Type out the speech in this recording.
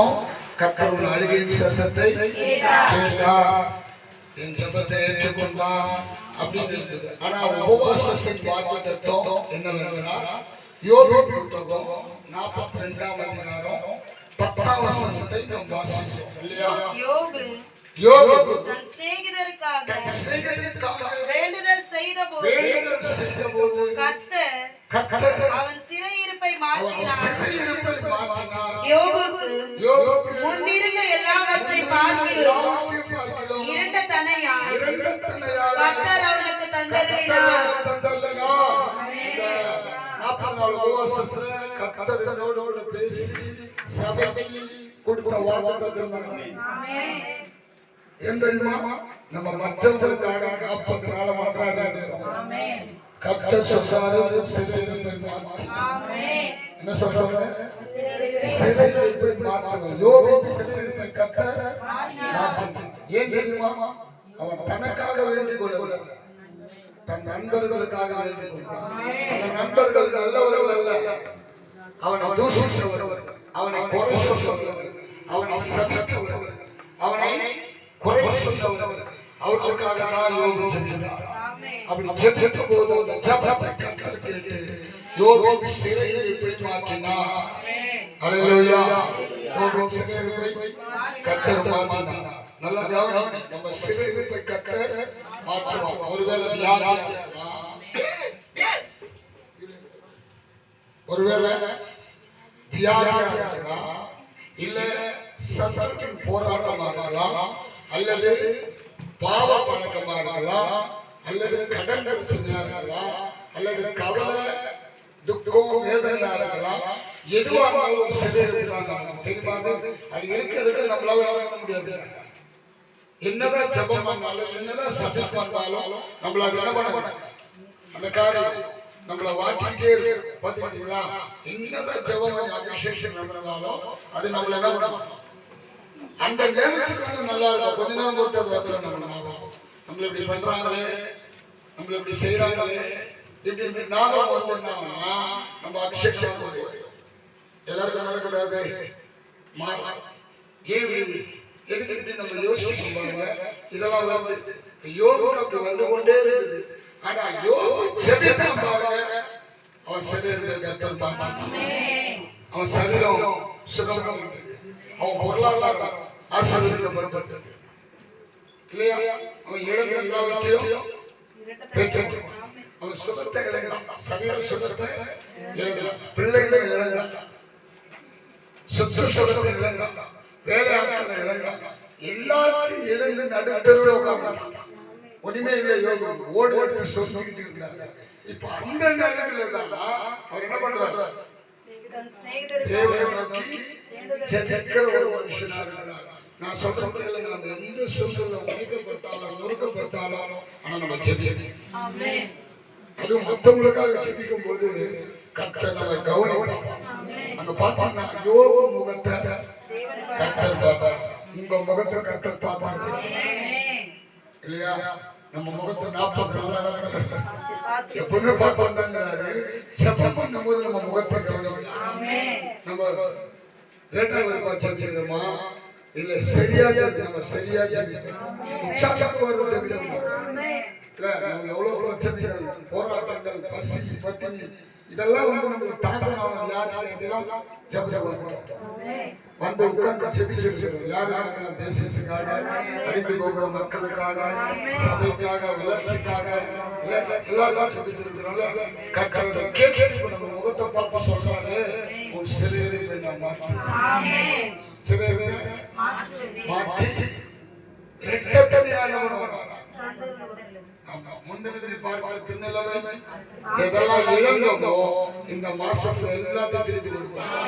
சத்தம் கர்த்தர் அழுகையின் சத்தத்தை கேட்டார், என் ஜெபத்தை ஏற்றுக்கொண்டார் அப்படின்னு இருந்தது. ஆனா உபவாசத்தின் வாக்குத்தத்தம் என்னவென்றால் யோபு புத்தகம் 42ஆம் அதிகாரம் 10ஆம் வசனத்தை நாம் வாசிக்கிறோம் இல்லையா? யோபு தன் சிநேகிதருக்காக வேண்டுதல் செய்தபோது கர்த்தர் அவன் சிறையிருப்பை மாற்றினார். யோபுக்கு முன்னிருந்த எல்லாவற்றை பார்க்கிலும் இரண்ட தனையாய் கர்த்தர் அவனுக்கு தந்தருளினார். கர்த்தரோடு பேசி சபைக்கு கொடுத்த வாக்குத்தத்தம் நம்ம மற்றவர்களுக்காக 40 நாள் மன்றாடுகிறோம். கர்த்தர் சொல்றாரு சிறையிருப்பை மாற்றி, என்ன சொல்றாங்க? சிறையிருப்பை மாற்றுவோம். யோபின் சிறையிருப்பை கர்த்தர் மாற்றினார். ஏன் தெரியுமா? அவன் தனக்காக வேண்டிக் கொள்ளவில்லை, தன் நண்பர்களுக்காக வேண்டிக் கொண்டான். அந்த நண்பர்கள் நல்லவர்கள் அல்ல, அவனை தூஷித்தவர்கள், அவனை குறை சொல்பவர்கள், அவனை சபித்தவர்கள், அவனை குறை சொன்னவர்கள், அவர்களுக்காக நான் யோபு ஜெபித்தார். அப்படி ஜெபித்த போது அந்த ஜெபத்தை கர்த்தர் கேட்டு யோபின் சிறையிருப்பை மாற்றினார். ஹல்லேலூயா! யோபின் சிறையிருப்பை கர்த்தர் மாற்றினார். நல்ல கவனம், நம்ம சிறையிருப்பை கர்த்தர் மாற்றுவார். ஒருவேளை வியாதியா இருக்கலாம், ஒருவேளை வியாதியா இருக்கலாம், இல்ல சத்தத்தின் போராட்டமாக இருக்கலாம், அல்லது பாவ பழக்கமா இருக்கலாம், அல்லது கடன் பிரச்சனையா இருக்கலாம், அல்லது கவலை துக்கம் வேதனையா இருக்கலாம். எதுவா இருந்தாலும் சிறையிருப்பை தெரியுமா? அது இருக்கிறது நம்மளால முடியாது. என்னதான் ஜெபம் பண்ணாலும், என்னதான் சபைக்கு வந்தாலும் நம்மளால என்ன பண்ண மாட்டாங்க. அந்த காரியம் நம்மளை வாட்டிக்கிட்டே இருக்கு. பாத்தீங்களா? என்னதான் ஜெபம் பண்ணி அபிஷேகம் நடந்தாலும் அது நம்மள என்ன பண்ணுவோம்? அந்த நேரத்துக்கு நல்லா இருக்கும். கொஞ்ச நேரம் போட்டு அது வந்துடும். நம்மள இப்படி பண்றாங்களே, நம்மள இப்படி செய்யறாங்களே, இப்படி ஞாபகம் வந்தோம்னா நம்ம அபிஷேகம் எல்லாருக்கும் நடக்கூடாது. எதுக்கு நம்ம யோசிக்கும் பாருங்க. இதெல்லாம் வந்து யோபு அப்படி வந்து கொண்டே இருக்குது. ஆனா யோபு ஜெபித்தான் பாருங்க, அவன் சரீரத்தில் கர்த்தர் பார்த்தான், அவன் சரீரம் சுகமானது, அவன் பொருளாதாரம் ஆசீர்வதிக்கப்பட்டது இல்லையா? அவன் இழந்த எல்லாவற்றையும் பெற்றான். அவன் சுகத்தை இழந்தான், சரீர சுகத்தை இழந்தான், பிள்ளைகளை இழந்தான், சொத்து சுகத்தை இழந்தான், வேலையாட்களை இழந்தான், எல்லாத்தையும் இழந்து நடுத்தருவில் உட்கார்ந்தான். ஒண்ணுமே இல்லை. யோபு ஓடி ஓடி சொல்லிக்கிட்டு இருந்தாங்க. இப்ப அந்த நிலையில தான் அவர் என்ன பண்றாரு? தேவனை நோக்கி ஜெபிக்கிற ஒரு மனுஷனா இருக்கிறார். நான் சொல்றேன், நம்ம எந்த சூழ்நிலை உடைக்கப்பட்டாலும் நொறுக்கப்பட்டாலும் ஆனா நம்ம ஜெபிக்கணும். அது மற்றவங்களுக்காக ஜெபிக்கும் போது கர்த்தர் நம்ம கவனிப்பார். அங்க பார்த்தீங்கன்னா யோபு முகத்தை கர்த்தர் பார்ப்பார், உங்க முகத்தை கர்த்தர் பார்ப்பார் இல்லையா? நம்ம முகத்தை 40 நாள் எப்பவுமே பார்த்து வந்தாங்கிறாரு. ஜெபம் பண்ணும் போது நம்ம முகத்தை கவனிக்கலாம். நம்ம லேட்டா வருமா ஜெபிக்கிறோமா, இல்ல சரியா நம்ம சரியா ஜெபிக்கணும். உற்சாகத்துக்கு வரும் ஜெபிக்கணும் இல்ல. நம்ம எவ்வளவு பிரச்சனைகள், போராட்டங்கள், பசி பட்டினி இதெல்லாம் வந்து நம்மளுக்கு தாக்கணும். வியாதி இதெல்லாம் ஜெபிக்க வந்து உட்கார்ந்து ஜெபிச்சிருக்கிறோம். யாருக்காக? தேசத்துக்காக, அடித்து போகிற மக்களுக்காக, சபைக்காக, வளர்ச்சிக்காக எல்லாரும் ஜெபிச்சிருக்கிறோம். கர்த்தரை கேட்டு நம்ம முகத்தை பார்த்து சொல்றாரு, உன் சிறையிருப்பை நான் மாற்றி, சிறையிருப்பை மாற்றி இரட்டத்தனையானவன் வரான். முன்னெல்லாம் பின்னெல்லாம் எதெல்லாம் இழந்தோமோ இந்த மாசம் எல்லாத்தையும் திருப்பி கொடுப்பாங்க.